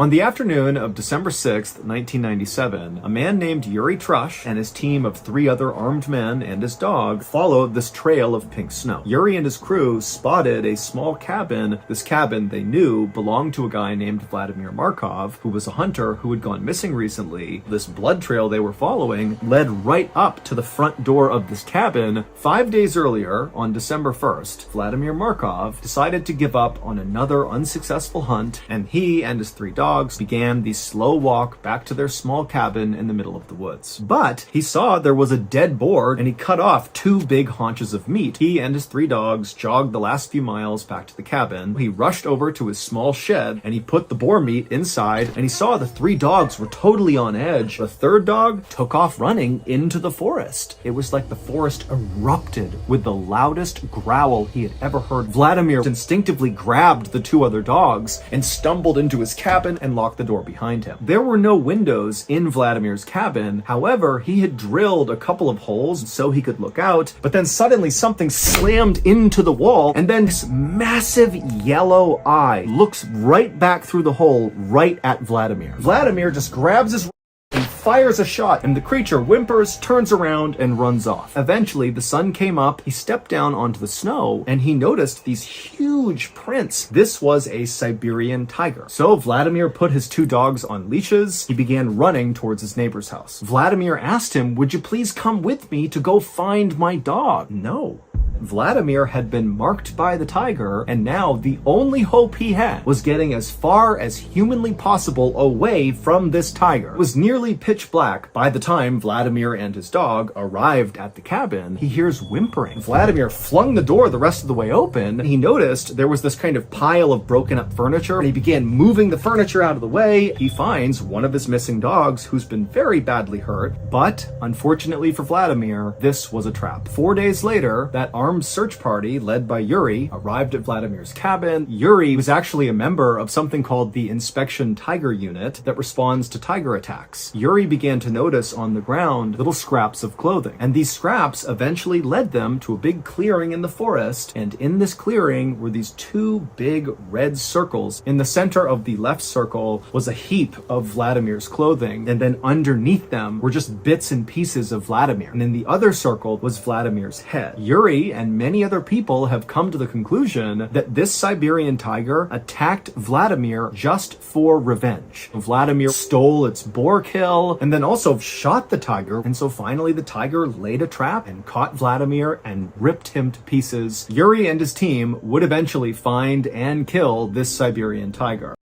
On the afternoon of December 6th, 1997, a man named Yuri Trush and his team of 3 other armed men and his dog followed this trail of pink snow. Yuri and his crew spotted a small cabin. This cabin, they knew, belonged to a guy named Vladimir Markov, who was a hunter who had gone missing recently. This blood trail they were following led right up to the front door of this cabin. 5 days earlier, on December 1st, Vladimir Markov decided to give up on another unsuccessful hunt, and he and his 3 dogs began the slow walk back to their small cabin in the middle of the woods. But he saw there was a dead boar and he cut off 2 big haunches of meat. He and his 3 dogs jogged the last few miles back to the cabin. He rushed over to his small shed and he put the boar meat inside, and he saw the 3 dogs were totally on edge. The 3rd dog took off running into the forest. It was like the forest erupted with the loudest growl he had ever heard. Vladimir instinctively grabbed the 2 other dogs and stumbled into his cabin and locked the door behind him. There were no windows in Vladimir's cabin. However, he had drilled a couple of holes so he could look out, but then suddenly something slammed into the wall, and then this massive yellow eye looks right back through the hole right at Vladimir. Vladimir just grabs his and fires a shot, and the creature whimpers, turns around, and runs off. Eventually, the sun came up, he stepped down onto the snow, and he noticed these huge prints. This was a Siberian tiger. So Vladimir put his 2 dogs on leashes. He began running towards his neighbor's house. Vladimir asked him, "Would you please come with me to go find my dog?" No. Vladimir had been marked by the tiger, and now the only hope he had was getting as far as humanly possible away from this tiger. It was nearly pitch black by the time Vladimir and his dog arrived at the cabin. He hears whimpering. Vladimir flung the door the rest of the way open. He noticed there was this kind of pile of broken up furniture, and he began moving the furniture out of the way. He finds one of his missing dogs who's been very badly hurt, but unfortunately for Vladimir, this was a trap. 4 days later, that armed search party led by Yuri arrived at Vladimir's cabin. Yuri was actually a member of something called the Inspection Tiger Unit that responds to tiger attacks. Yuri began to notice on the ground little scraps of clothing, and these scraps eventually led them to a big clearing in the forest, and in this clearing were these 2 big red circles. In the center of the left circle was a heap of Vladimir's clothing, and then underneath them were just bits and pieces of Vladimir, and in the other circle was Vladimir's head. Yuri and many other people have come to the conclusion that this Siberian tiger attacked Vladimir just for revenge. Vladimir stole its boar kill and then also shot the tiger, and so finally the tiger laid a trap and caught Vladimir and ripped him to pieces. Yuri and his team would eventually find and kill this Siberian tiger.